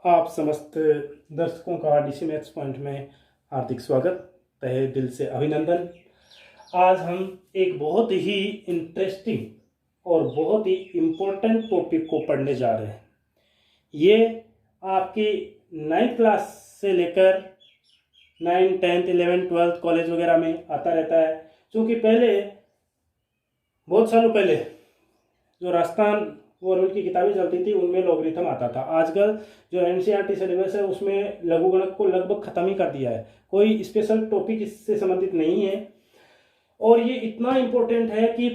आप समस्त दर्शकों का डीसी मैथ्स पॉइंट में हार्दिक स्वागत, तहे दिल से अभिनंदन। आज हम एक बहुत ही इंटरेस्टिंग और बहुत ही इम्पोर्टेंट टॉपिक को पढ़ने जा रहे हैं। ये आपकी 9th क्लास से लेकर 9, 10th, 11th, 12th कॉलेज वगैरह में आता रहता है। क्योंकि पहले बहुत सालों पहले जो राजस्थान गवर्नमेंट की किताबें चलती थी उनमें लॉगरिथम आता था। आजकल जो एनसीईआरटी सिलेबस है उसमें लघुगणक को लगभग खत्म ही कर दिया है, कोई स्पेशल टॉपिक इससे संबंधित नहीं है। और ये इतना इम्पोर्टेंट है कि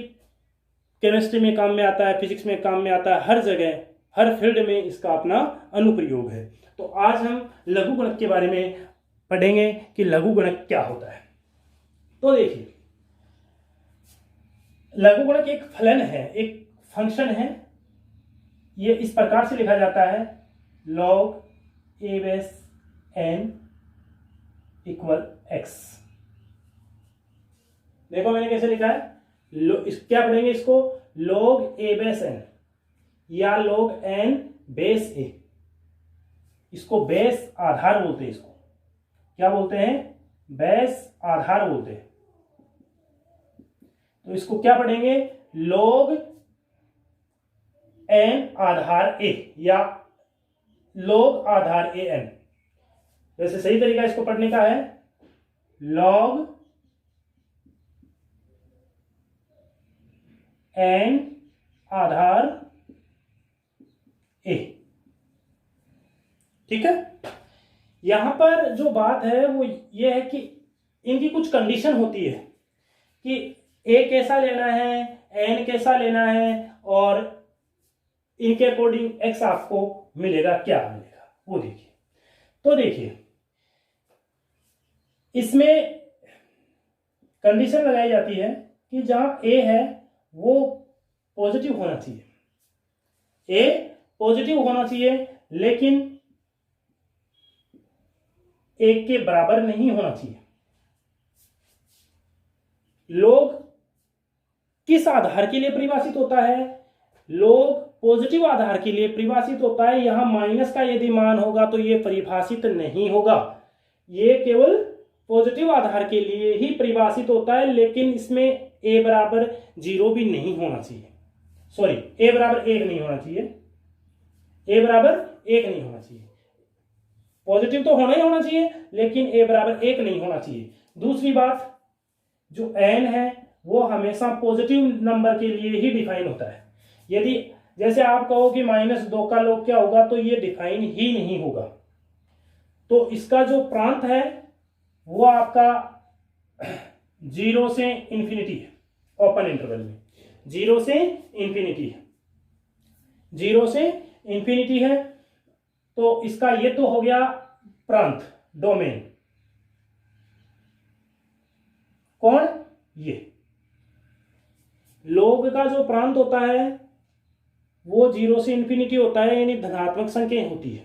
केमिस्ट्री में काम में आता है, फिजिक्स में काम में आता है, हर जगह हर फील्ड में इसका अपना अनुप्रयोग है। तो आज हम लघुगणक के बारे में पढ़ेंगे कि लघुगणक क्या होता है। तो देखिए, लघुगणक एक फलन है, एक फंक्शन है। ये इस प्रकार से लिखा जाता है log a base n equal x। देखो मैंने कैसे लिखा है, क्या पढ़ेंगे इसको, log a बेस n या log n बेस a। इसको बेस आधार बोलते हैं, इसको क्या बोलते हैं, बेस आधार बोलते हैं। तो इसको क्या पढ़ेंगे, log n आधार a या log आधार a n। वैसे सही तरीका इसको पढ़ने का है log n आधार a। ठीक है। यहां पर जो बात है वो ये है कि इनकी कुछ कंडीशन होती है कि a कैसा लेना है, n कैसा लेना है, और इनके अकॉर्डिंग x आपको मिलेगा, क्या मिलेगा वो देखिए। तो देखिए, इसमें कंडीशन लगाई जाती है कि जहां a है वो पॉजिटिव होना चाहिए, a पॉजिटिव होना चाहिए, लेकिन 1 के बराबर नहीं होना चाहिए। log किस आधार के लिए परिभाषित होता है, log पॉजिटिव आधार के लिए परिभाषित होता है। यहां माइनस का यदि मान होगा तो ये परिभाषित नहीं होगा, ये केवल पॉजिटिव आधार के लिए ही परिभाषित होता है। लेकिन इसमें a बराबर 0 भी नहीं होना चाहिए, सॉरी a बराबर 1 नहीं होना चाहिए, a बराबर 1 नहीं होना चाहिए। पॉजिटिव तो होना ही होना चाहिए, लेकिन a बराबर 1 नहीं होना चाहिए। दूसरी बात, जो n है वो हमेशा पॉजिटिव नंबर के लिए ही डिफाइन होता है। यदि जैसे आप कहो कि -2 का log क्या होगा, तो ये डिफाइन ही नहीं होगा। तो इसका जो प्रांत है वो आपका 0 से इंफिनिटी है, ओपन इंटरवल में 0 से इंफिनिटी है, 0 से इंफिनिटी है। तो इसका ये तो हो गया प्रांत, डोमेन। कौन, ये log का जो प्रांत होता है वो 0 से इंफिनिटी होता है, यानी धनात्मक संख्या होती है।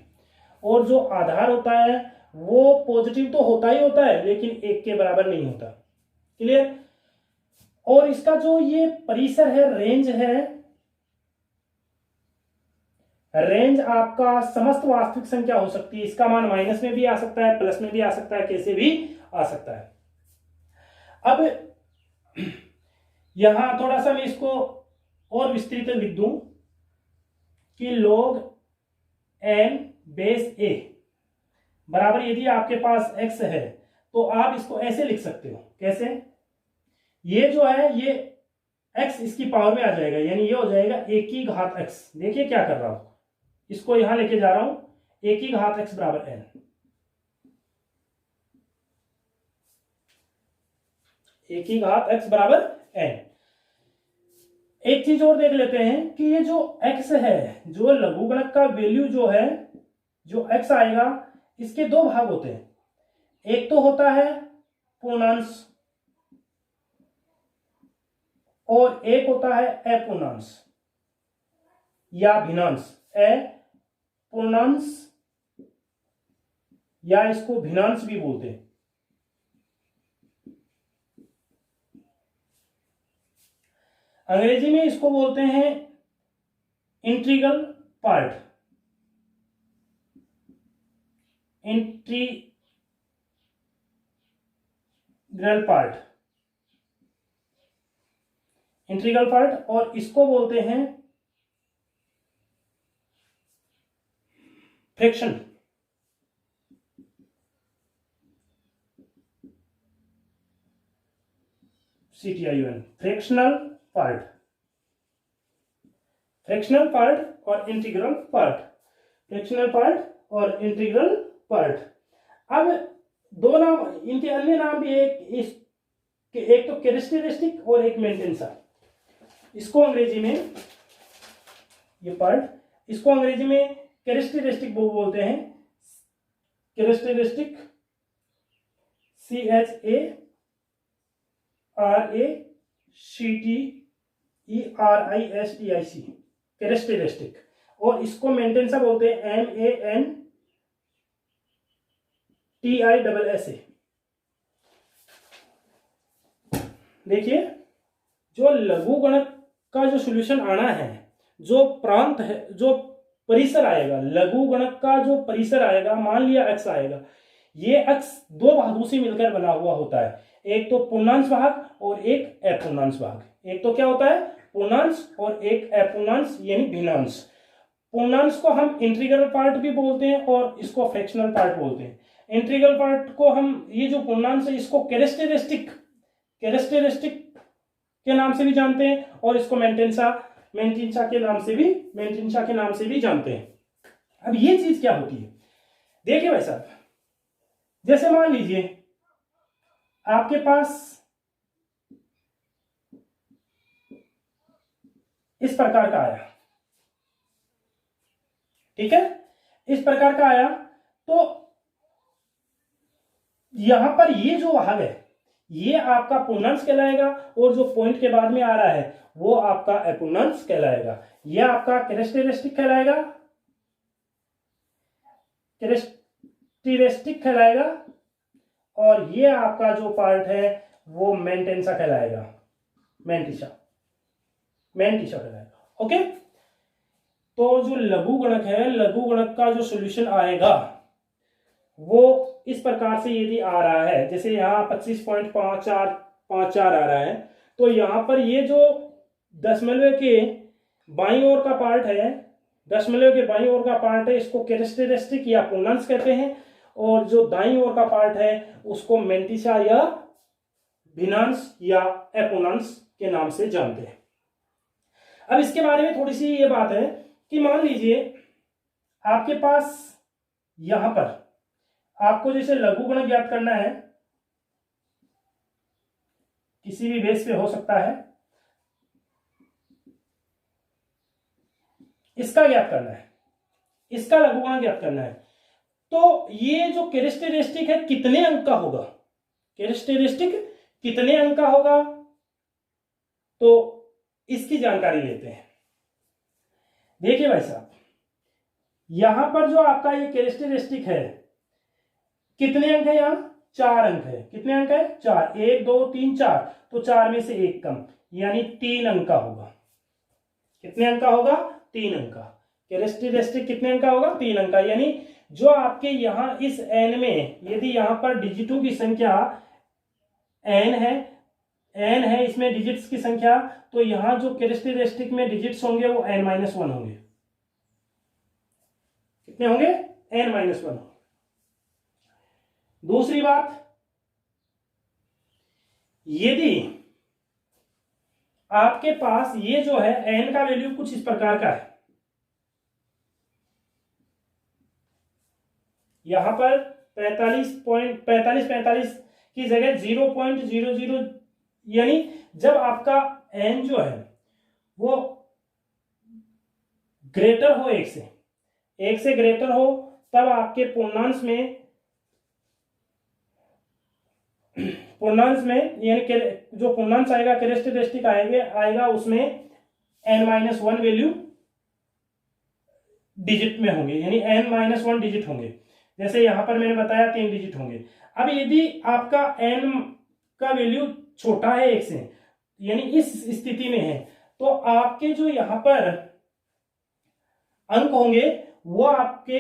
और जो आधार होता है वो पॉजिटिव तो होता ही होता है, लेकिन 1 के बराबर नहीं होता। क्लियर। और इसका जो ये परिसर है, रेंज है, रेंज आपका समस्त वास्तविक संख्या हो सकती है। इसका मान माइनस में भी आ सकता है, प्लस में भी आ सकता है, कैसे भी आ सकता है। अब यहां थोड़ा सा मैं इसको और विस्तृत लिख दूं कि log n बेस a बराबर, यदि आपके पास x है तो आप इसको ऐसे लिख सकते हो। कैसे, ये जो है ये x इसकी पावर में आ जाएगा, यानी ये हो जाएगा 1 की घात x। देखिए क्या कर रहा हूं, इसको यहां लेके जा रहा हूं, 1 की घात x बराबर n, 1 की घात x बराबर n। एक चीज और देख लेते हैं कि ये जो x है, जो लघुगणक का वैल्यू जो है, जो x आएगा, इसके दो भाग होते हैं। एक तो होता है पूर्णांश और एक होता है अपूर्णांश या भिन्नांश। अपूर्णांश या इसको भिन्नांश भी बोलते हैं। अंग्रेजी में इसको बोलते हैं इंटीग्रल पार्ट। इंटीग्रल पार्ट, और इसको बोलते हैं फ्रैक्शन। CTIUN, फ्रैक्शनल पार्ट और इंटीग्रल पार्ट। अब दो नाम, इनके अन्य नाम भी एक तो कैरेक्टरिस्टिक और एक मेंटेंसा। इसको अंग्रेजी में, ये पार्ट, इसको अंग्रेजी में कैरेक्टरिस्टिक बोलते हैं। Characteristic, CHARACTERISTIC, characteristic. और इसको मेंटेंसा बोलते हैं, MANTISSA। देखिए, जो लघुगणक का जो सॉल्यूशन आना है, जो प्रांत है, जो परिसर आएगा, लघुगणक का जो परिसर आएगा, मान लिया x आएगा, ये x दो भागों से मिलकर बना हुआ होता है, एक तो पूर्णांश भाग और एक अपूर्णांश भाग। एक तो क्या होता है, पूर्णांश, और एक अपूर्णांश यानी भिन्नांश। पूर्णांश को हम इंटीग्रल पार्ट भी बोलते हैं और इसको फ्रैक्शनल पार्ट बोलते हैं। इंटीग्रल पार्ट को हम, ये जो पूर्णांश है, इसको कैरेक्टरिस्टिक के नाम से भी जानते हैं, और इसको मेंटेंसा के नाम से भी जानते हैं। अब ये चीज क्या होती है, देखिए भाई साहब, जैसे मान लीजिए आपके पास इस प्रकार का आया, ठीक है, इस प्रकार का आया, तो यहां पर ये जो भाग है, ये आपका पूर्णांश कहलाएगा, और जो पॉइंट के बाद में आ रहा है वो आपका अपूर्णांश कहलाएगा। यह आपका कैरेक्टरिस्टिक कहलाएगा, और ये आपका जो पार्ट है वो मेंटेंसा कहलाएगा, मेंटिसा कहलाएगा। ओके, तो जो लघुगणक है, लघुगणक का जो सॉल्यूशन आएगा वो इस प्रकार से यदि आ रहा है, जैसे यहाँ 25.5454 आ रहा है, तो यहाँ पर ये जो दशमलव के बाईं ओर का पार्ट है, इसको कैरेक्टरिस्टिक या पूर्णांश कहते हैं, और जो दाईं ओर का पार्ट है उसको मेंटिसा या भिन्नांश या अपूर्णांश के नाम से जानते हैं। अब इसके बारे में थोड़ी सी ये बात है कि मान लीजिए आपके पास यहां पर आपको जैसे लघुगणक ज्ञात करना है, किसी भी बेस पे हो सकता है, इसका ज्ञात करना है, इसका लघुगणक ज्ञात करना है, तो ये जो कैरेक्टरिस्टिक है कितने अंक का होगा, तो इसकी जानकारी लेते हैं। देखिए भाई साहब, यहां पर जो आपका ये कैरेक्टरिस्टिक है, कितने अंक है, यहां 4 अंक है। कितने अंक है, 4, 1 2 3 4, तो 4 में से 1 कम, यानी 3 अंक का होगा। कितने अंक का होगा, 3 अंक का। कैरेक्टरिस्टिक कितने अंक का होगा, 3 अंक का। यानी जो आपके यहां इस n में, यदि यहां पर डिजिटों की संख्या n है, इसमें डिजिट्स की संख्या, तो यहां जो कैरेक्टरिस्टिक में डिजिट्स होंगे वो n-1 होंगे। कितने होंगे, n-1। दूसरी बात, यदि आपके पास ये जो है n का वैल्यू कुछ इस प्रकार का है, यहां पर 45 की जगह 0.00, यानी जब आपका n जो है वो ग्रेटर हो 1 से ग्रेटर हो, तब आपके पूर्णांश में यानी जो पूर्णांश आएगा, कैरेक्टरिस्टिक आएगा, उसमें n-1 वैल्यू डिजिट में होंगे, यानी n-1 डिजिट होंगे। जैसे यहां पर मैंने बताया 3 डिजिट होंगे। अब यदि आपका n का वैल्यू छोटा है 1 से, यानी इस स्थिति में है, तो आपके जो यहां पर अंक होंगे वो आपके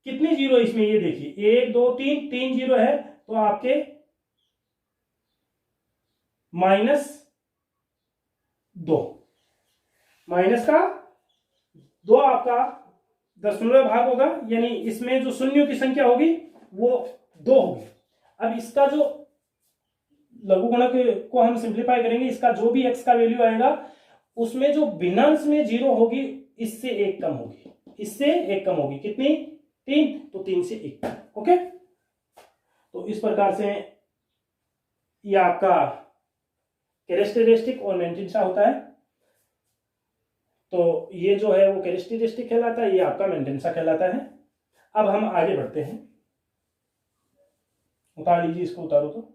कितने जीरो इसमें ये देखिए, 1 2 3, 3 जीरो है तो आपके -2, माइनस का 2 आपका दशमलव भाग होगा, यानी इसमें जो शून्यों की संख्या होगी वो 2 होगी। अब इसका जो लघुगणक को हम सिंप्लीफाई करेंगे, इसका जो भी x का वैल्यू आएगा उसमें जो भिन्नांश में 0 होगी इससे 1 कम होगी, इससे 1 कम होगी। कितनी? 3, तो 3 से 1। ओके, तो इस प्रकार से ये आपका कैरेक्टरिस्टिक और मेंटेनेंस होता है। तो ये जो है वो कैरेक्टरिस्टिक कहलाता है, ये आपका मेंटेनेंस कहलाता है। अब हम आगे बढ़ते हैं, उतार लीजिए इसको, उतारो तो।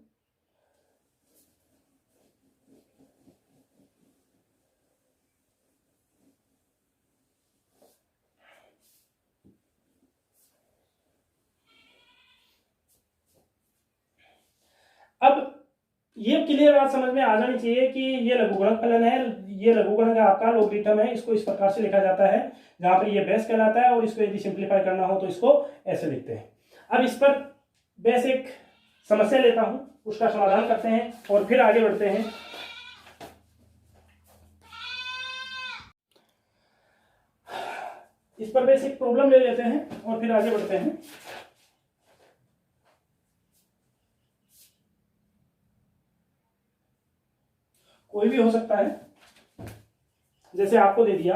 अब ये क्लियर बात समझ में आ जानी चाहिए कि ये लघुगणक फलन है, ये लघुगणक आपका लोगरिथम है, इसको इस प्रकार से लिखा जाता है, जहां पर ये बेस कहलाता है, और इसको यदि सिंप्लीफाई करना हो तो इसको ऐसे लिखते हैं। अब इस पर बेसिक समस्या लेता हूं, उसका समाधान करते हैं और फिर आगे बढ़ते हैं। इस पर बेसिक प्रॉब्लम ले लेते हैं और फिर आगे बढ़ते हैं। कोई भी हो सकता है, जैसे आपको दे दिया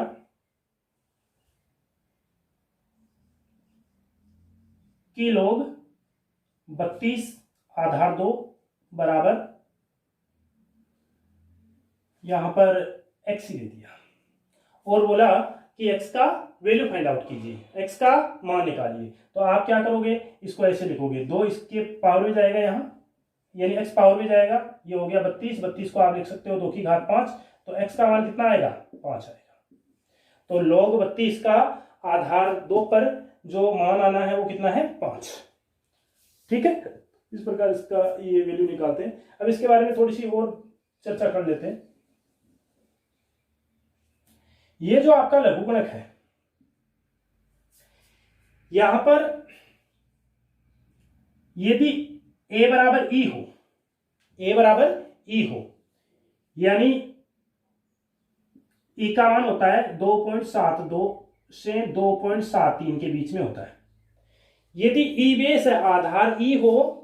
कि log 32 आधार 2 बराबर, यहां पर x ही दे दिया और बोला कि x का वैल्यू फाइंड आउट कीजिए, x का मान निकालिए। तो आप क्या करोगे, इसको ऐसे लिखोगे, 2 इसके पावर में जाएगा यहां, यानी x पावर में जाएगा, ये हो गया 32, 32 को आप लिख सकते हो 2 की घात 5, तो x का मान कितना आएगा? 5 आएगा। तो log 32 का आधार 2 पर जो मान आना है वो कितना है? 5। ठीक है, इस प्रकार इसका ये वैल्यू निकालते हैं। अब इसके बारे में थोड़ी सी और चर्चा कर लेते हैं। ये जो आपका लघुगणक है, यहां पर यदि a बराबर e हो, a बराबर e हो, यानी e का मान होता है 2.72 से 2.73 के बीच में होता है। यदि e बेस है, आधार e हो,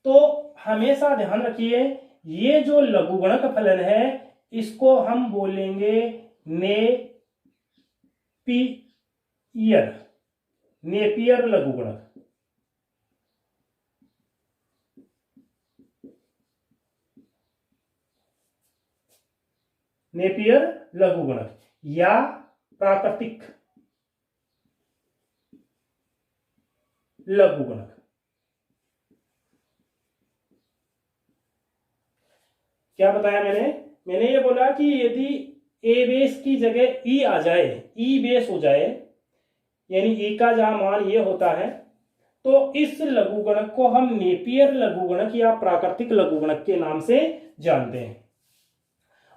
तो हमेशा ध्यान रखिए ये जो लघुगणक फलन है इसको हम बोलेंगे नेपियर लघुगणक। नेपियर लघुगणक या प्राकृतिक लघुगणक। क्या बताया मैंने ये बोला कि यदि ए बेस की जगह ई आ जाए, ई बेस हो जाए, यानी ई का जहां मान ये होता है, तो इस लघुगणक को हम नेपियर लघुगणक या प्राकृतिक लघुगणक के नाम से जानते हैं।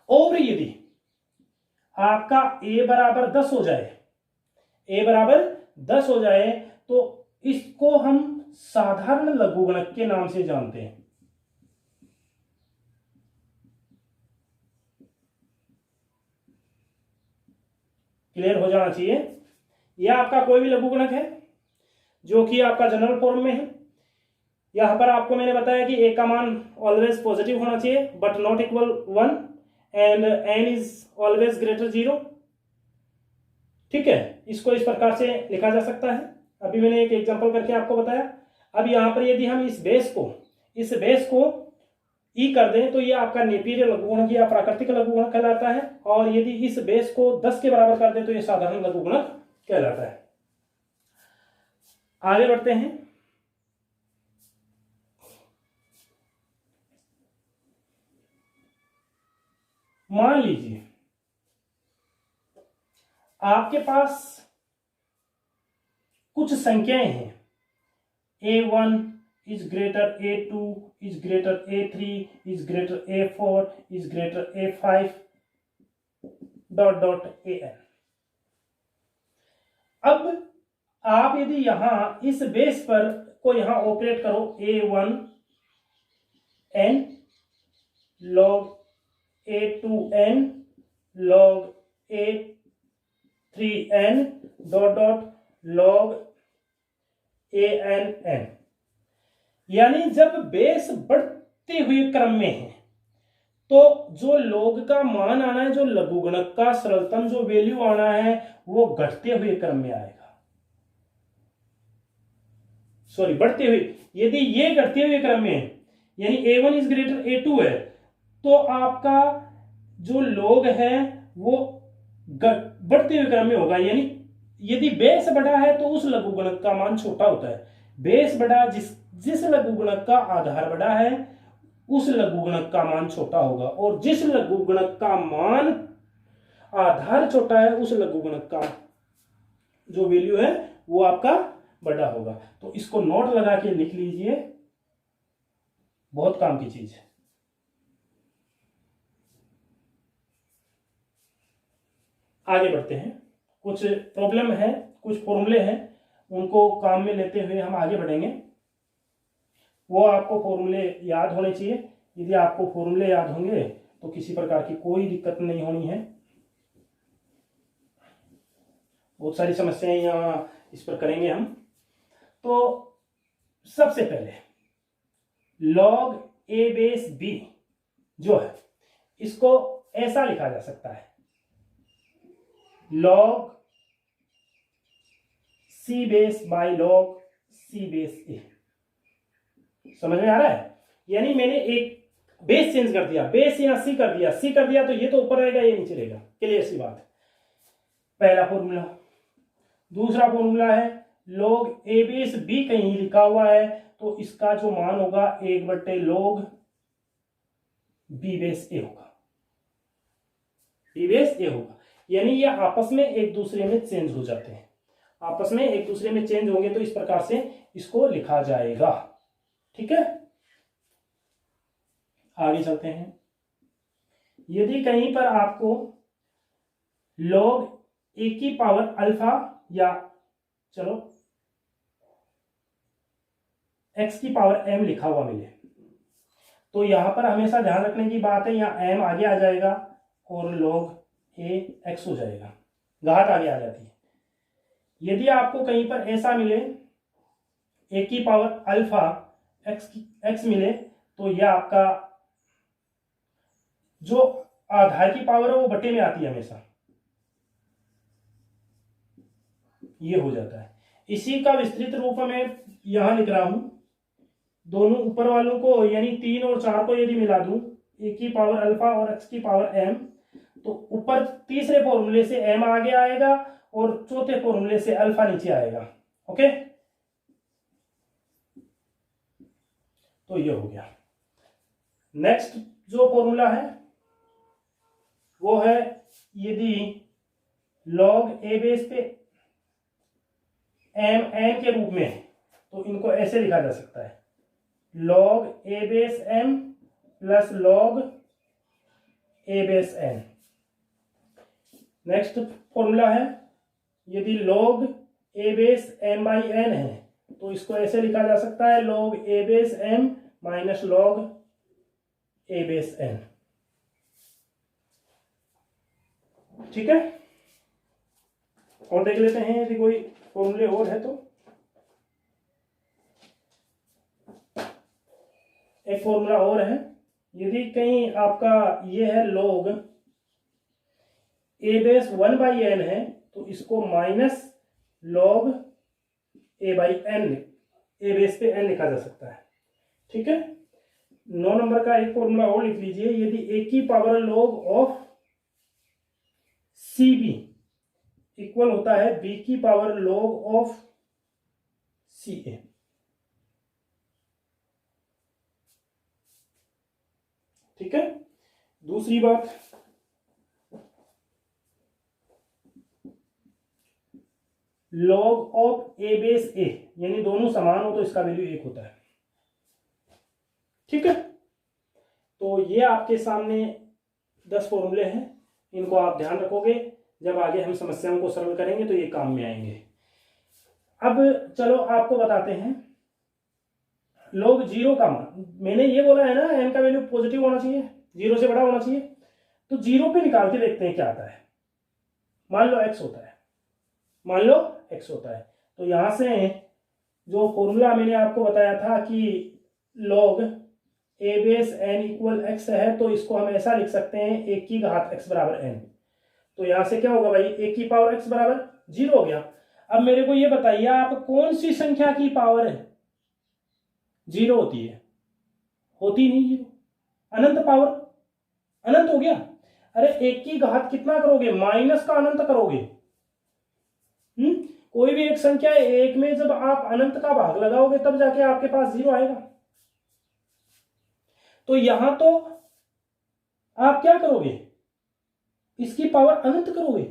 और यदि आपका a बराबर 10 हो जाए, a बराबर 10 हो जाए, तो इसको हम साधारण लघुगणक के नाम से जानते हैं। क्लियर हो जाना चाहिए। यह आपका कोई भी लघुगणक है जो कि आपका जनरल फॉर्म में है। यहां पर आपको मैंने बताया कि a का मान ऑलवेज पॉजिटिव होना चाहिए but not equal 1 and n is always greater 0। ठीक है, इसको इस प्रकार से लिखा जा सकता है। अभी मैंने एक एग्जांपल करके आपको बताया। अब यहां पर यदि हम इस बेस को ई कर दें तो ये आपका नेपियर लघुगणक या प्राकृतिक लघुगणक कहलाता है, और यदि इस बेस को 10 के बराबर कर दें तो ये साधारण लघुगणक कहलाता है। आगे बढ़ते हैं। मान लीजिए आपके पास कुछ संख्याएं हैं, a1 is greater a2 is greater a3 is greater a4 is greater a5 dot an। अब आप यदि यहां इस बेस पर को यहां ऑपरेट करो, a1n log a2n log a3n dot dot log ann, यानी जब बेस बढ़ते हुए क्रम में है तो जो log का मान आना है, जो लघुगणक का सरलतम जो वैल्यू आना है वो घटते हुए क्रम में आएगा, सॉरी बढ़ते हुए। यदि ये घटते हुए क्रम में है यानी a1 इज ग्रेटर a2 है तो आपका जो log है वो बढ़ते हुए क्रम में होगा, यानी यदि बेस बड़ा है तो उस लघुगणक का मान छोटा होता है। बेस बड़ा, जिस लघुगणक का आधार बड़ा है उस लघुगणक का मान छोटा होगा, और जिस लघुगणक का मान आधार छोटा है उस लघुगणक का जो वैल्यू है वो आपका बड़ा होगा। तो इसको नोट लगा के लिख लीजिए, बहुत काम की चीज है। आगे बढ़ते हैं, कुछ प्रॉब्लम है, कुछ फॉर्मूले हैं, उनको काम में लेते हुए हम आगे बढ़ेंगे। वो आपको फॉर्मूले याद होने चाहिए। यदि आपको फॉर्मूले याद होंगे तो किसी प्रकार की कोई दिक्कत नहीं होनी है। बहुत सारी समस्याएं यहाँ इस पर करेंगे हम। तो सबसे पहले log a बेस b जो है इसको ऐसा लिखा जा सकता है, log c base by log c base a। समझ में आ रहा है? यानी मैंने एक बेस चेंज कर दिया, बेस यहां c कर दिया तो ये तो ऊपर रहेगा, ये नीचे रहेगा। क्लियर सी बात है। पहला फॉर्मूला। दूसरा फॉर्मूला है log a बेस b कहीं लिखा हुआ है तो इसका जो मान होगा 1/log b बेस a होगा, b बेस a होगा। यानी ये आपस में एक दूसरे में चेंज हो जाते हैं, आपस में एक दूसरे में चेंज होंगे तो इस प्रकार से इसको लिखा जाएगा। ठीक है, आगे चलते हैं। यदि कहीं पर आपको log a की पावर अल्फा या चलो x की पावर m लिखा हुआ मिले तो यहां पर हमेशा ध्यान रखने की बात है, यहां m आगे आ जाएगा और log a x हो जाएगा, घात आगे आ जाती है। यदि आपको कहीं पर ऐसा मिले a की पावर अल्फा x मिले तो यह आपका जो आधार की पावर है वो बटे में आती है हमेशा, ये हो जाता है। इसी का विस्तृत रूप में यहां लिख रहा हूं। दोनों ऊपर वालों को यानी 3 और 4 को यदि मिला दूं, a की पावर अल्फा और x की पावर m, तो ऊपर तीसरे फॉर्मूले से m आगे आएगा और चौथे फॉर्मूले से अल्फा नीचे आएगा। ओके, तो ये हो गया। नेक्स्ट जो फॉर्मूला है वो है यदि log a बेस पे m n के रूप में तो इनको ऐसे लिखा जा सकता है, log a base m plus log a base n। Next formula है यदि log a base m by n है तो इसको ऐसे लिखा जा सकता है, log a base m minus log a base n। ठीक है, और देख लेते हैं यदि कोई फॉर्मूले और है तो। एक फॉर्मूला और है, यदि कहीं आपका ये है log a base 1 by n है तो इसको minus log a by n, a base पे n लिखा जा सकता है। ठीक है, 9 नंबर का एक फॉर्मूला और लिख लीजिए, यदि a की power log of cb equal होता है b की पावर log ऑफ ca। ठीक है, दूसरी बात log of a base a, यानी दोनों समान हो तो इसका वैल्यू 1 होता है। ठीक है, तो ये आपके सामने 10 फॉर्मूले हैं, इनको आप ध्यान रखोगे, जब आगे हम समस्याओं को सरल करेंगे तो ये काम में आएंगे। अब चलो आपको बताते हैं, लोग जीरो का मान, मैंने ये बोला है ना एम का वैल्यू पॉजिटिव होना चाहिए, जीरो से बड़ा होना चाहिए, तो जीरो पे निकाल के देखते हैं क्या आता है। मान लो एक्स होता है, मान लो एक्स होता है, तो यहां से जो फॉर्मूला मैंने आपको बताया था कि log a base n equal x है, तो इसको हम ऐसा लिख सकते हैं एक की घात x बराबर n। तो यहां से क्या होगा भाई, एक की पावर x बराबर जीरो हो गया। अब मेरे को ये बताइए आप कौन सी संख्या की पावर है जीरो होती है? होती नहीं जीरो, अनंत पावर, अनंत हो गया। अरे एक की घात कितना करोगे, माइनस का अनंत करोगे। कोई भी एक संख्या एक में जब आप अनंत का भाग लगाओगे तब जाके आपके पास जीरो आएगा। तो यहां तो आप क्या करोगे, इसकी पावर अनंत करोगे,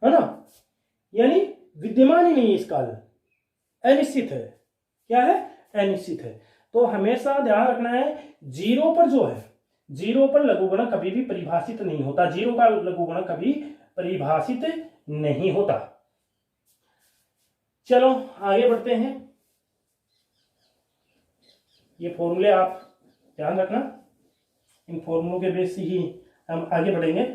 है ना, यानी विद्यमान ही नहीं है इसका, अनिश्चित है। क्या है, अनिश्चित है। तो हमेशा ध्यान रखना है, जीरो पर जो है, जीरो पर लघुगणक कभी भी परिभाषित नहीं होता, जीरो का लघुगणक कभी परिभाषित नहीं होता। चलो आगे बढ़ते हैं, ये फॉर्मूले आप ध्यान रखना, इन फॉर्मूलों के बेस से ही हम आगे बढ़ेंगे।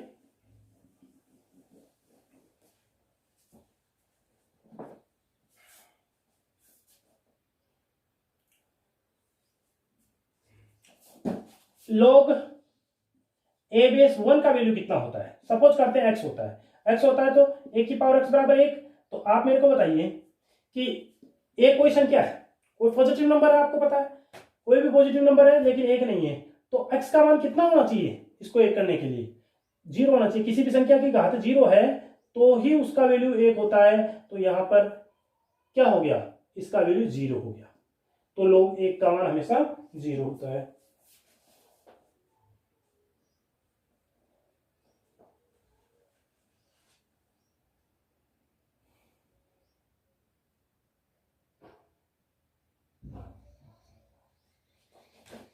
log a बेस 1 का वैल्यू कितना होता है? सपोज करते हैं x होता है, x होता है तो a की पावर x बराबर 1। तो आप मेरे को बताइए कि a कोई संख्या है, कोई पॉजिटिव नंबर है, आपको पता है कोई भी पॉजिटिव नंबर है लेकिन एक नहीं है, तो x का मान कितना होना चाहिए इसको एक करने के लिए? जीरो होना चाहिए। किसी भी संख्या की घात जीरो है तो ही उसका वैल्यू एक होता है, तो यहां पर क्या हो गया, इसका वैल्यू जीरो हो गया। तो log एक का मान हमेशा जीरो होता है।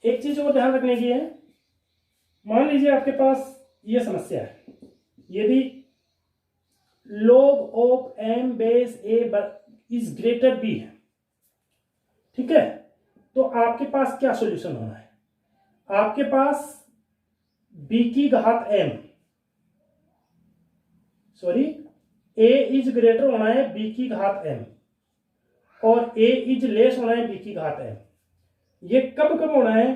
एक चीज और ध्यान रखने की है, मान लीजिए आपके पास ये समस्या है, यदि log of m base a is greater b है, ठीक है, तो आपके पास क्या सॉल्यूशन होना है? आपके पास b की घात m, sorry a is greater होना है b की घात m और a इज लेस होना है b की घात m। ये कब कब होना है?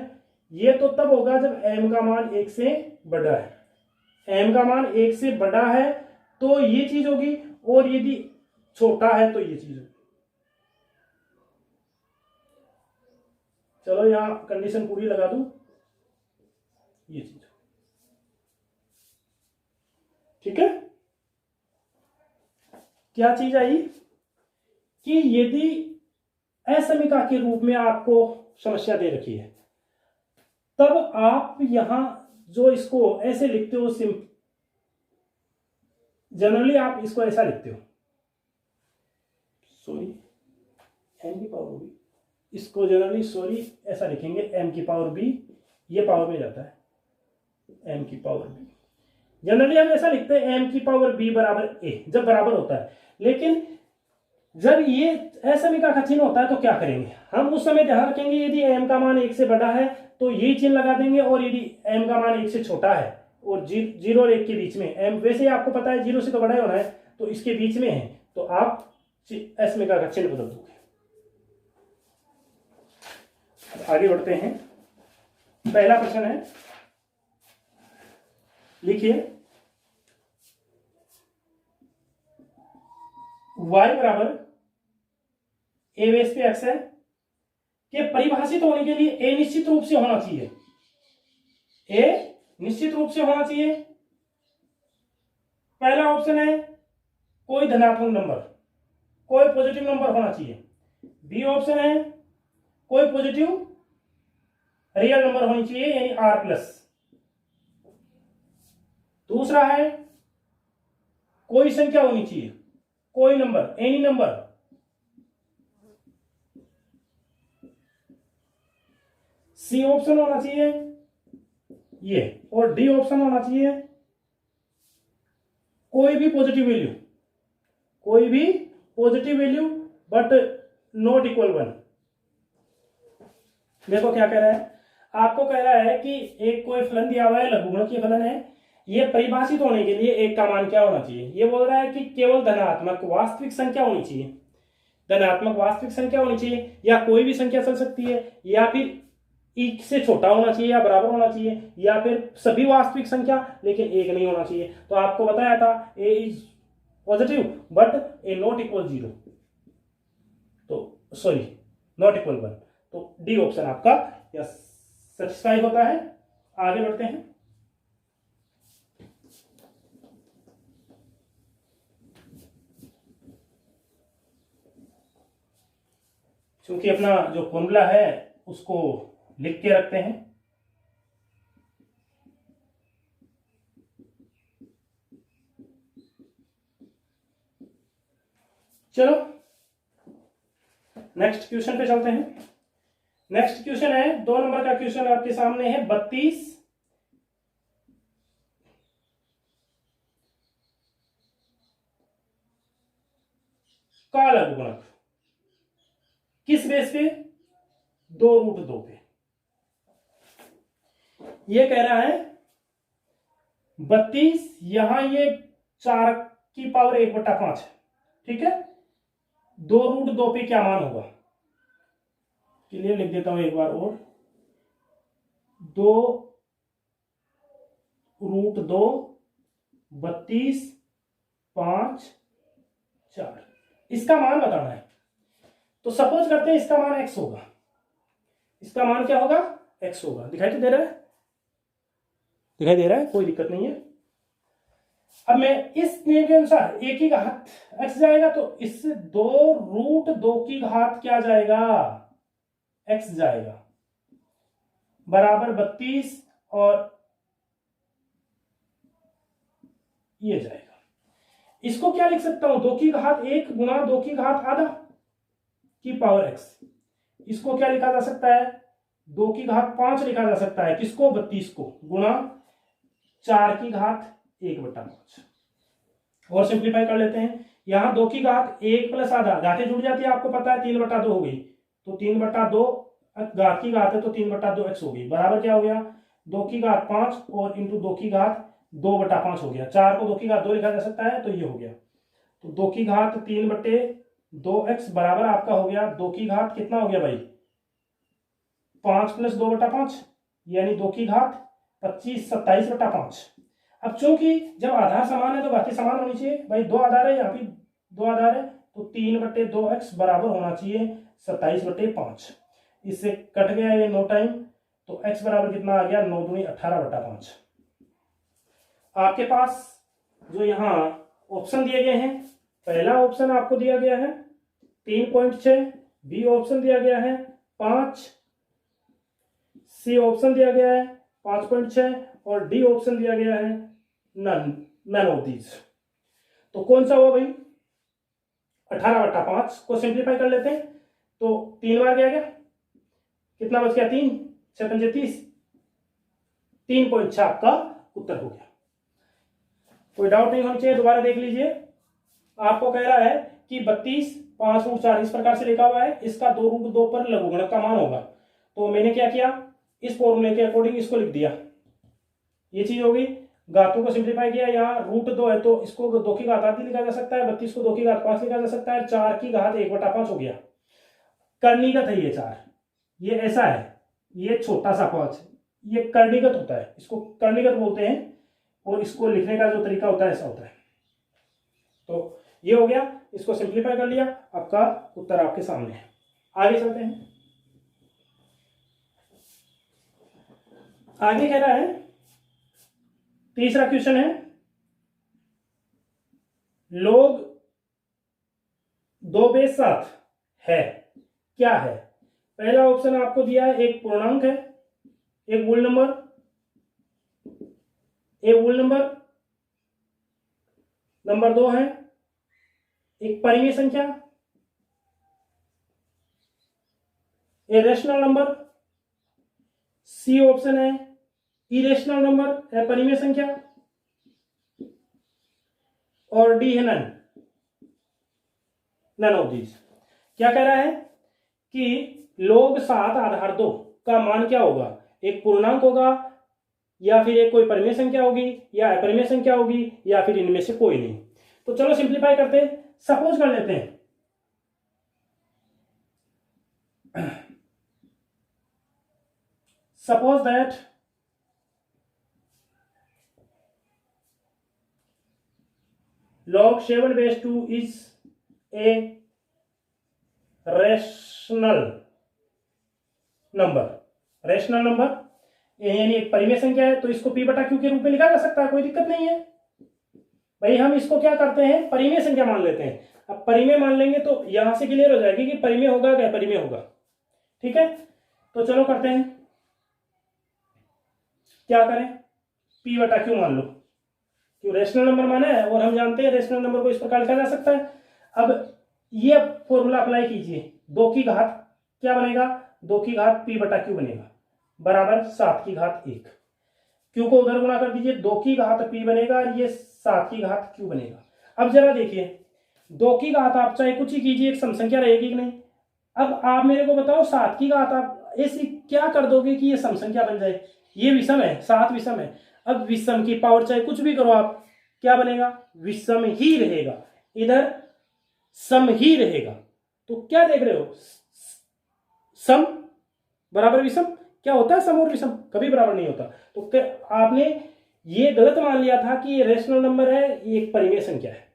ये तो तब होगा जब m का मान 1 से बड़ा है। m का मान 1 से बड़ा है तो ये चीज होगी, और यदि छोटा है तो ये चीज होगी। चलो यहां कंडीशन पूरी लगा दूं, ये चीज, ठीक है। क्या चीज आई कि यदि असमीका के रूप में आपको समस्या दे रखी है, तब आप यहां जो इसको ऐसे लिखते हो, जनरली आप इसको ऐसा लिखते हो, सॉरी m की पावर होगी, इसको जनरली सॉरी ऐसा लिखेंगे m की पावर b, ये पावर में जाता है m की पावर b। जनरली हम ऐसा लिखते हैं m की पावर b बराबर a जब बराबर होता है, लेकिन जब ये असमीका का चिन्ह होता है तो क्या करेंगे हम? उस समय ध्यान रखेंगे यदि m का मान 1 से बड़ा है तो ये चिन्ह लगा देंगे, और यदि m का मान 1 से छोटा है और जीरो और 1 के बीच में, m वैसे ही आपको पता है जीरो से तो बड़ा ही होना है, तो इसके बीच में है, तो आप असमीका का चिन्ह बदल दोगे। आगे बढ़ते हैं, पहला प्रश्न है, लिखिए y बराबर a बेस पे x है के परिभाषित होने के लिए a निश्चित रूप से होना चाहिए, a निश्चित रूप से होना चाहिए। पहला ऑप्शन है कोई धनात्मक नंबर, कोई पॉजिटिव नंबर होना चाहिए। बी ऑप्शन है कोई पॉजिटिव रियल नंबर होनी चाहिए, यानी r प्लस। दूसरा है कोई संख्या होनी चाहिए, कोई number, any number. C option होना चाहिए ये, और डी ऑप्शन होना चाहिए कोई भी पॉजिटिव वैल्यू, कोई भी positive value but not equal 1। देखो क्या कह रहा है, आपको कह रहा है कि एक कोई फलन दिया हुआ है, लघुगणकीय फलन है, ये परिभाषित होने के लिए एक का मान क्या होना चाहिए। ये बोल रहा है कि केवल धनात्मक वास्तविक संख्या होनी चाहिए, धनात्मक वास्तविक संख्या होनी चाहिए, या कोई भी संख्या चल सकती है, या फिर एक से छोटा होना चाहिए या बराबर होना चाहिए, या फिर सभी वास्तविक संख्या लेकिन एक नहीं होना चाहिए। तो आपको बताया था a is positive but a not equal 0, तो सॉरी नॉट इक्वल 1। तो डी ऑप्शन आपका सेटिस्फाई होता है। आगे बढ़ते हैं। क्योंकि अपना जो फॉर्मूला है उसको लिख के रखते हैं। चलो नेक्स्ट क्वेश्चन पे चलते हैं। नेक्स्ट क्वेश्चन है 2 नंबर का क्वेश्चन आपके सामने है। 32 का लघुगणक किस बेस पे, 2√2 पे। ये कह रहा है 32, यहां ये 4 की पावर 1/5 है, ठीक है। 2√2 पे क्या मान होगा, क्लियर लिख देता हूं एक बार और, 2√2 32 5 4, इसका मान बताना है। तो सपोज करते हैं इसका मान x होगा, इसका मान क्या होगा, x होगा। दिखाई तो दे रहा है, दिखाई दे रहा है, कोई दिक्कत नहीं है। अब मैं इस नियम के अनुसार एक ही घात x जाएगा, तो इससे 2√2 की घात क्या जाएगा, x जाएगा, बराबर 32 और ये जाएगा। इसको क्या लिख सकता हूं, 2 की घात 1 गुणा 2 की घात आधा की पावर x। इसको क्या लिखा जा सकता है, 2 की घात 5 लिखा जा सकता है, किसको, 32 को, गुणा 4 की घात 1/5। और सिंप्लीफाई कर लेते हैं। यहां 2 की घात 1 प्लस आधा, घातें जुड़ जाती है, आपको पता है 3/2 हो गई, तो 3/2 घात की घात है तो 3/2 x हो गई, बराबर क्या हो गया, 2 की घात 5 और इंटू 2 की घात 2/5 हो गया। 4 को 2 की घात 2 लिखा जा सकता है, तो ये हो गया। तो 2 की घात 3/2x बराबर आपका हो गया 2 की घात कितना हो गया भाई, 5 प्लस 2/5, यानी 2 की घात 25 27/5। अब चूंकि जब आधार समान है तो घातें समान होनी चाहिए भाई, 2 आधार है, यहाँ भी 2 आधार है, तो 3/2x बराबर होना चाहिए 27/5। इससे कट गया ये 9 टाइम, तो x बराबर कितना आ गया, 9 दूनी 18/5। आपके पास जो यहाँ ऑप्शन दिए गए हैं, पहला ऑप्शन आपको दिया गया है 3.6, बी ऑप्शन दिया गया है 5, सी ऑप्शन दिया गया है 5.6 और डी ऑप्शन दिया गया है नन ऑफ दीज। तो कौन सा हुआ भाई, 18/5 को सिंप्लीफाई कर लेते हैं, तो 3 बार गया, कितना बच गया, 3 6 5 30, 3.6 आपका उत्तर हो गया। कोई डाउट नहीं होना चाहिए, दोबारा देख लीजिए। आपको कह रहा है कि 32 5√4 इस प्रकार से लिखा हुआ है, इसका 2√2 पर लघुगणक का मान होगा। तो मैंने क्या किया, इस फॉर्मूले के अकॉर्डिंग इसको लिख दिया, ये चीज होगी। घातों को सिंप्लीफाई किया, यहाँ √2 है तो इसको 2 की घात आधी लिखा जा सकता है, 32 को 2 की घात 5 लिखा जा सकता है, 4 की घात 1/5 हो गया। कर्णीगत है ये 4, ये ऐसा है, ये छोटा सा 5, ये कर्णीगत होता है, इसको कर्णीगत बोलते हैं, और इसको लिखने का जो तरीका होता है ऐसा होता है। तो ये हो गया, इसको सिंप्लीफाई कर लिया, आपका उत्तर आपके सामने है। आगे चलते हैं। आगे कह रहा है, तीसरा क्वेश्चन है, log 2/7 है, क्या है। पहला ऑप्शन आपको दिया है एक पूर्णांक है, एक मूल नंबर, नंबर 2 है एक परिमेय संख्या, a rational number, C option है इरेशनल नंबर है परिमेय संख्या, और डी है नन। None of these. क्या कह रहा है कि log 7 आधार 2 का मान क्या होगा, एक पूर्णांक होगा या फिर एक कोई परिमेय संख्या होगी या अपरिमेय संख्या होगी या फिर इनमें से कोई नहीं। तो चलो सिंप्लीफाई करते हैं। सपोज कर लेते हैं suppose that log 7/2 is a rational number यानी एक परिमेय संख्या है, तो इसको p बटा q के रूप में लिखा जा सकता है, कोई दिक्कत नहीं है भाई। हम इसको क्या करते हैं, परिमेय संख्या मान लेते हैं। अब परिमेय मान लेंगे तो यहां से क्लियर हो जाएगी कि परिमेय होगा क्या परिमेय होगा। ठीक है, तो चलो करते हैं, क्या करें, p बटा q मान लो, क्यों रेशनल नंबर माना है और हम जानते हैं रेशनल नंबर को इस प्रकार लिखा जा सकता है। अब ये फॉर्मूला अप्लाई कीजिए, 2 की घात क्या बनेगा, 2 की घात p बटा q बनेगा बराबर 7 की घात 1। q को उधर गुणा कर दीजिए, 2 की घात p बनेगा और ये 7 की घात q बनेगा। अब जरा देखिए 2 की घात आप चाहे कुछ ही कीजिए, एक सम संख्या रहेगी कि नहीं। अब आप मेरे को बताओ 7 की घात आप ऐसी क्या कर दोगे कि ये सम संख्या बन जाए, ये विषम है, 7 विषम है। अब विषम की पावर चाहे कुछ भी करो आप, क्या बनेगा, विषम ही रहेगा, इधर सम ही रहेगा। तो क्या देख रहे हो, सम बराबर विषम, क्या होता है सम और विषम, कभी बराबर नहीं होता। तो आपने ये गलत मान लिया था कि ये रेशनल नंबर है, ये एक परिमेय संख्या है।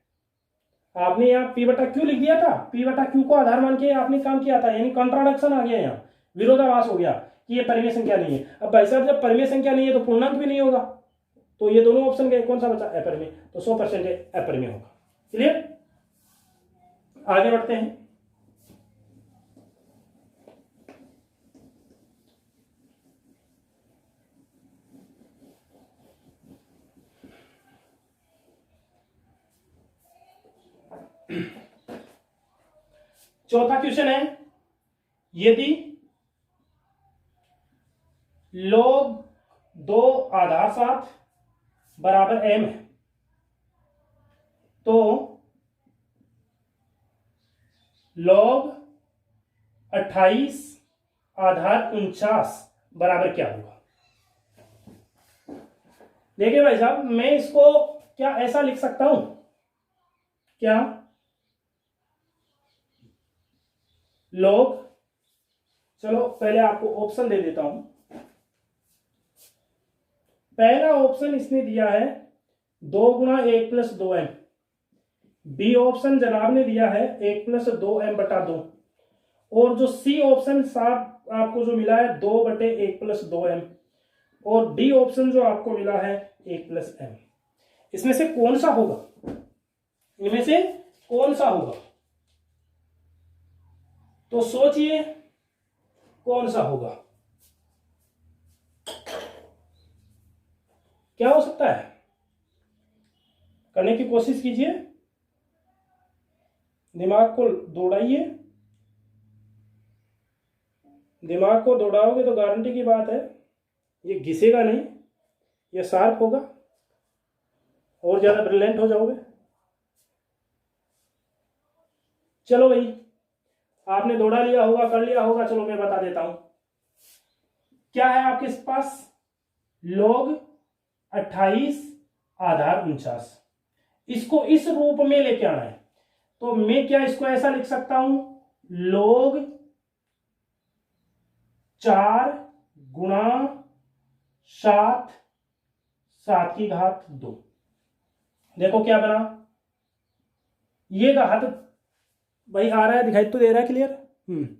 आपने यहाँ p बटा q लिख दिया था, p बटा q को आधार मान के आपने काम किया था, यानी कॉन्ट्राडिक्शन आ गया, यहाँ विरोधाभास हो गया कि ये परिमेय संख्या नहीं है। अब भाई साहब जब परिमेय संख्या नहीं है तो पूर्णांक भी नहीं होगा, तो ये दोनों ऑप्शन गए, कौन सा बचा, अपरिमेय, तो 100% अपरिमेय होगा। क्लियर, आगे बढ़ते हैं। चौथा क्वेश्चन है, यदि log 2 आधार 7 बराबर m है तो log 28 आधार 49 बराबर क्या होगा। देखिए भाई साहब, मैं इसको क्या ऐसा लिख सकता हूं, क्या log, चलो पहले आपको ऑप्शन दे देता हूं। पहला ऑप्शन इसने दिया है 2 गुणा 1 प्लस 2m, बी ऑप्शन जनाब ने दिया है 1 प्लस 2m बटा 2, और जो सी ऑप्शन साहब आपको जो मिला है 2 बटे 1 प्लस 2m, और डी ऑप्शन जो आपको मिला है 1 प्लस m। इसमें से कौन सा होगा, इनमें से कौन सा होगा, तो सोचिए कौन सा होगा, क्या हो सकता है, करने की कोशिश कीजिए, दिमाग को दौड़ाइए। दिमाग को दौड़ाओगे तो गारंटी की बात है ये घिसेगा नहीं, ये शार्प होगा और ज्यादा ब्रिलियंट हो जाओगे। चलो भाई, आपने दौड़ा लिया होगा, कर लिया होगा, चलो मैं बता देता हूं क्या है आपके पास, log 28 आधार 49, इसको इस रूप में लेके आना है। तो मैं क्या इसको ऐसा लिख सकता हूं, log 4 गुणा 7 की घात 2। देखो क्या बना, ये घात भाई आ रहा है, दिखाई तो दे रहा है क्लियर।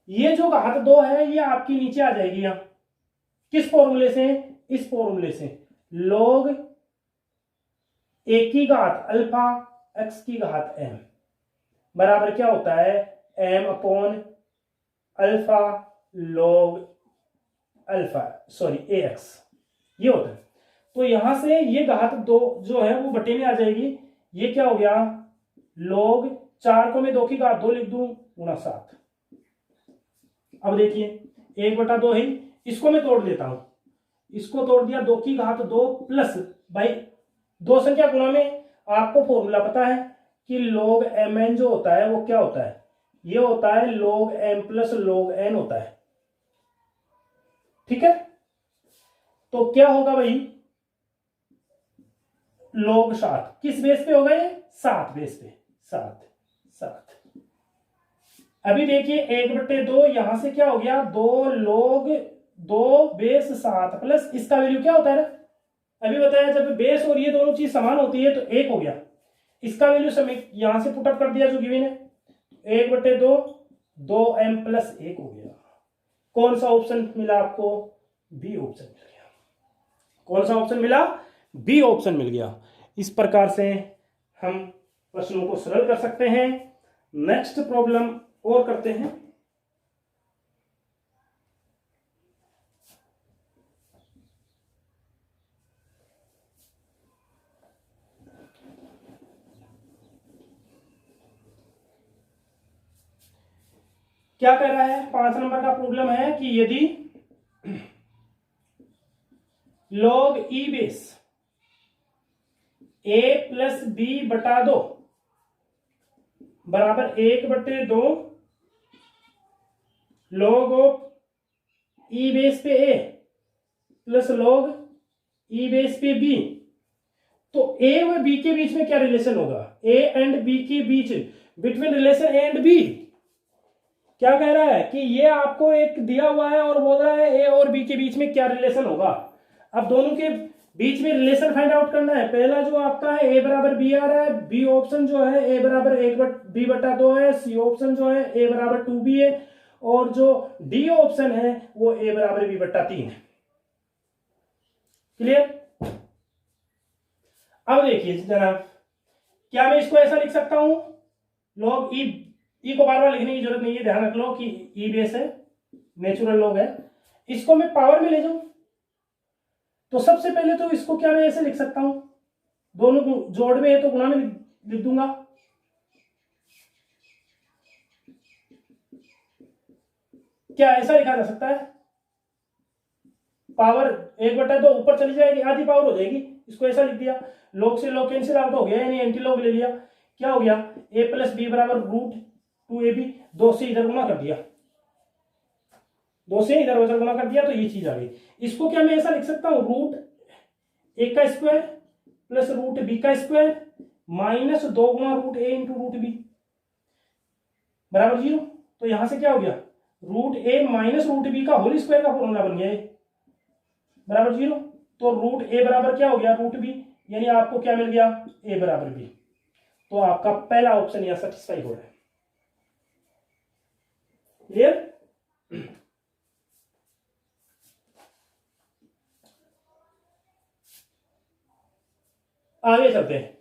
ये जो घात 2 है ये आपकी नीचे आ जाएगी यहां, किस फॉर्मूले से, इस फॉर्मूले से, log 1 की घात अल्फा x की घात m बराबर क्या होता है, m upon alpha log alpha ax, ये होता है। तो यहां से ये घात 2 जो है वो बटे में आ जाएगी, ये क्या हो गया, log 4 को मैं 2 की घात 2 लिख दूं गुणा 7। अब देखिए 1 बटा 2 है, इसको मैं तोड़ देता हूं, इसको तोड़ दिया, 2 की घात 2 प्लस, भाई 2 संख्या गुणा में आपको फॉर्मूला पता है कि log mn जो होता है वो क्या होता है, ये होता है log m plus log n होता है। ठीक है, तो क्या होगा भाई, log 7 किस बेस पे होगा, ये 7 बेस पे, 7। अभी देखिए 1/2 यहां से क्या हो गया, 2 log 2 बेस 7 प्लस इसका वैल्यू क्या होता है ना, अभी बताया जब बेस और ये दोनों चीज समान होती है तो 1 हो गया, इसका वैल्यू समेट यहां से पुटअप कर दिया जो गिवन है, 1/2 2m प्लस 1 हो गया। कौन सा ऑप्शन मिला आपको, बी ऑप्शन मिल गया। कौन सा ऑप्शन मिला, बी ऑप्शन मिल गया। इस प्रकार से हम प्रश्नों को सरल कर सकते हैं। नेक्स्ट प्रॉब्लम और करते हैं। क्या कह रहा है, 5 नंबर का प्रॉब्लम है कि यदि log e base a plus B बटा 2 बराबर 1/2 log ऑफ e बेस पे a plus log e base पे b, तो a व b के बीच में क्या रिलेशन होगा, a एंड b के बीच, between relation a and b। क्या कह रहा है कि ये आपको एक दिया हुआ है और बोल रहा है ए और बी के बीच में क्या रिलेशन होगा। अब दोनों के बीच में रिलेशन फाइंड आउट करना है। पहला जो आपका है ए बराबर बी आ रहा है, बी ऑप्शन जो है ए बराबर 1/b/2 है, सी ऑप्शन जो है ए बराबर 2b है, और जो डी ऑप्शन है वो ए बराबर b/3 है। क्लियर। अब देखिए जनाब, क्या मैं इसको ऐसा लिख सकता हूं, log ई को बार बार लिखने की जरूरत नहीं है, ध्यान रख लो कि ई बेस है, नेचुरल लॉग है। इसको मैं पावर में ले जाऊं तो सबसे पहले तो इसको क्या मैं ऐसे लिख सकता हूं, दोनों को जोड़ में है तो गुणा में लिख दूंगा। क्या ऐसा लिखा जा सकता है, पावर 1/2 ऊपर चली जाएगी, आधी पावर हो जाएगी, इसको ऐसा लिख दिया। लॉग से लॉग कैंसिल आउट हो गया, यानी एंटी लॉग ले लिया। क्या हो गया, a प्लस बी बराबर √2ab, 2 से इधर गुणा कर दिया, 2 से इधर उधर गुणा कर दिया तो ये चीज आ गई। इसको क्या मैं ऐसा लिख सकता हूं, √1 का स्क्वायर प्लस √b का स्क्वायर माइनस 2 गुणा √a इंटू √b बराबर 0। तो यहां से क्या हो गया, √a माइनस √b का होल स्क्वायर का फॉर्मूला बन गया बराबर 0। तो √a बराबर क्या हो गया, √b, यानी आपको क्या मिल गया, a बराबर b। तो आपका पहला ऑप्शन यहां सेटिस्फाई हो रहा है। क्लियर। आगे चलते हैं।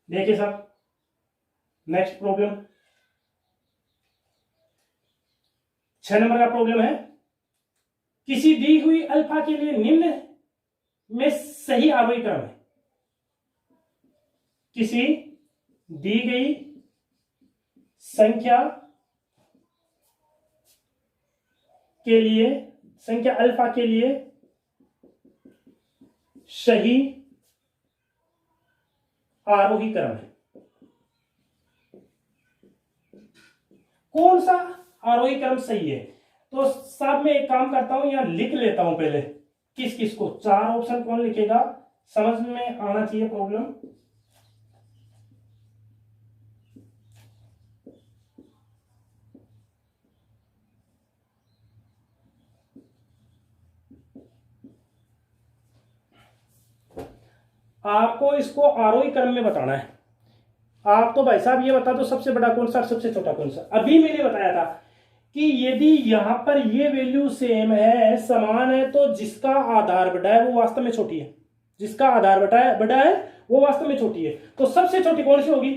देखिए साहब, नेक्स्ट प्रॉब्लम 6 नंबर का प्रॉब्लम है, किसी दी हुई अल्फा के लिए निम्न में सही आरोही क्रम है। किसी दी गई संख्या के लिए, संख्या अल्फा के लिए सही आरोही क्रम है। कौन सा आरोही क्रम सही है, तो साहब मैं एक काम करता हूं, यहां लिख लेता हूं पहले किस किस को, 4 ऑप्शन कौन लिखेगा, समझ में आना चाहिए प्रॉब्लम। आपको इसको आरोही क्रम में बताना है। आप तो भाई साहब ये बता दो सबसे बड़ा कौन सा, सबसे छोटा कौन सा। अभी मैंने बताया था कि यदि यहां पर ये वैल्यू सेम है, समान है, तो जिसका आधार बड़ा है वो वास्तव में छोटी है, जिसका आधार बड़ा है वो वास्तव में छोटी है। तो सबसे छोटी कौन सी होगी,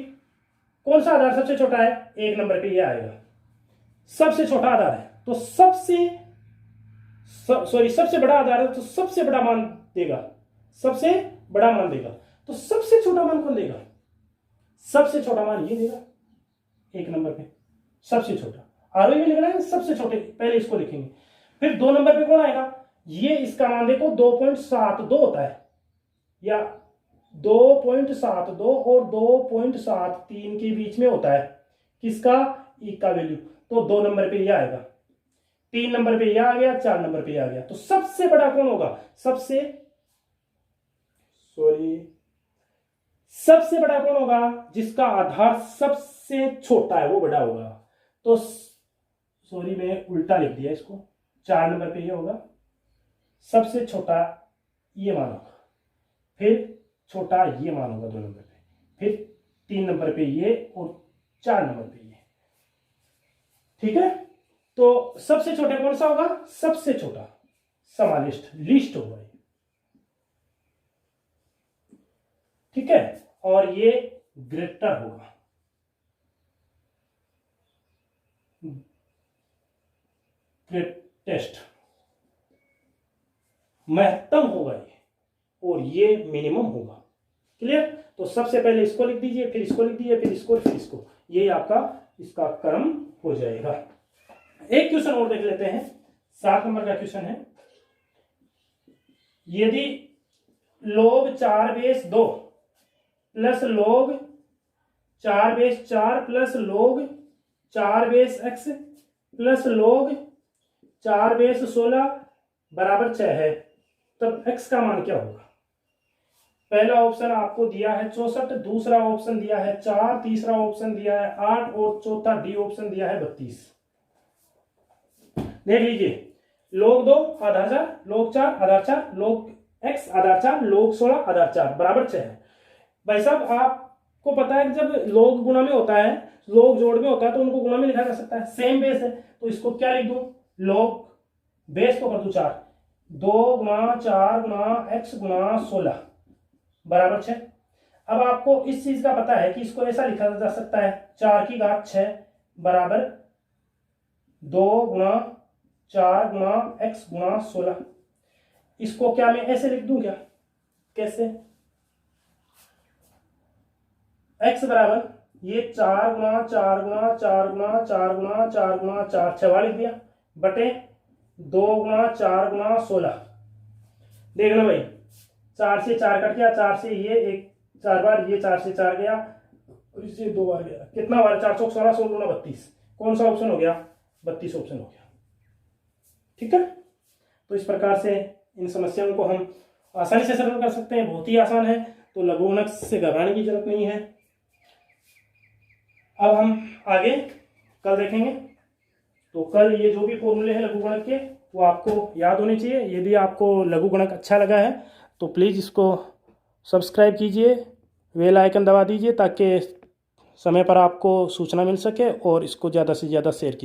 कौन सा आधार सबसे छोटा है, 1 नंबर पे ये आएगा, सबसे छोटा आधार है। तो सबसे बड़ा आधार है तो सबसे बड़ा मान देगा, सबसे बड़ा मान देगा। तो सबसे छोटा मान कौन देगा, सबसे छोटा मान ये देगा 1 नंबर पे, सबसे छोटा आरोही में लिखना है सबसे छोटे, पहले इसको लिखेंगे। फिर 2 नंबर पे कौन आएगा, ये इसका मान देखो 2.72 होता है, या 2.72 और 2.73 के बीच में होता है, किसका, ई का वैल्यू। तो 2 नंबर पे ये आएगा, 3 नंबर पे ये आ गया, 4 नंबर पे ये आ गया। तो सबसे बड़ा कौन होगा, सबसे बड़ा कौन होगा, जिसका आधार सबसे छोटा है वो बड़ा होगा। तो सॉरी मैं उल्टा लिख दिया इसको, 4 नंबर पे ये होगा, सबसे छोटा ये मान होगा, फिर छोटा ये मान होगा 2 नंबर पे, फिर 3 नंबर पे ये और 4 नंबर पे ये। ठीक है, तो सबसे छोटे कौन सा होगा, सबसे छोटा, समालिस्ट, लिस्ट होगा ये। ठीक है, और ये ग्रेटर होगा, ग्रेटेस्ट, महत्तम होगा ये, और ये मिनिमम होगा। क्लियर, तो सबसे पहले इसको लिख दीजिए, फिर इसको लिख दीजिए, फिर इसको, फिर इसको, ये आपका इसका क्रम हो जाएगा। एक क्वेश्चन और देख लेते हैं, 7 नंबर का क्वेश्चन है। यदि log 4/2 plus log 4/4 plus log 4/x plus log 4/16 बराबर 6 है, तब x का मान क्या होगा। पहला ऑप्शन आपको दिया है 64, दूसरा ऑप्शन दिया है 4, तीसरा ऑप्शन दिया है 8 और चौथा डी ऑप्शन दिया है 32। देख लीजिए, log 2 आधार 4, log 4 आधार 4, log x आधार 4, log 16 आधार 4 बराबर 6 है। भाई साहब आपको पता है कि जब log गुणा में होता है, log जोड़ में होता है, तो उनको गुणा में लिखा जा सकता है, सेम बेस है, तो इसको क्या लिख दूं, log बेस को कर दूं 4, 2 गुणा 4 गुणा x गुणा 16 बराबर 6। अब आपको इस चीज का पता है कि इसको ऐसा लिखा जा सकता है, 4 की घात 6 बराबर 2 गुणा 4 गुणा x गुणा 16। इसको क्या मैं ऐसे लिख दूं क्या, कैसे, x बराबर ये 4 गुणा 4 गुणा 4 गुणा 4 गुणा 4 गुणा 4 6 लिख दिया, बटे 2 गुणा 4 गुणा 16। देखना भाई, 4 से 4 कट गया, 4 से ये एक 4 बार, ये 4 से 4 गया, और इससे 2 बार गया, कितना बार, 4 16 16 गुणा 32, कौन सा ऑप्शन हो गया, 32 ऑप्शन हो गया। ठीक है, तो इस प्रकार से इन समस्याओं को हम आसानी से सरल कर सकते हैं, बहुत ही आसान है, तो लघुगणक से घबराने की जरूरत नहीं है। अब हम आगे कल देखेंगे, तो कल ये जो भी फॉर्मूले हैं लघुगणक के वो आपको याद होने चाहिए। यदि आपको लघुगणक अच्छा लगा है तो प्लीज़ इसको सब्सक्राइब कीजिए, बेल आइकन दबा दीजिए, ताकि समय पर आपको सूचना मिल सके, और इसको ज़्यादा से ज़्यादा शेयर कीजिए।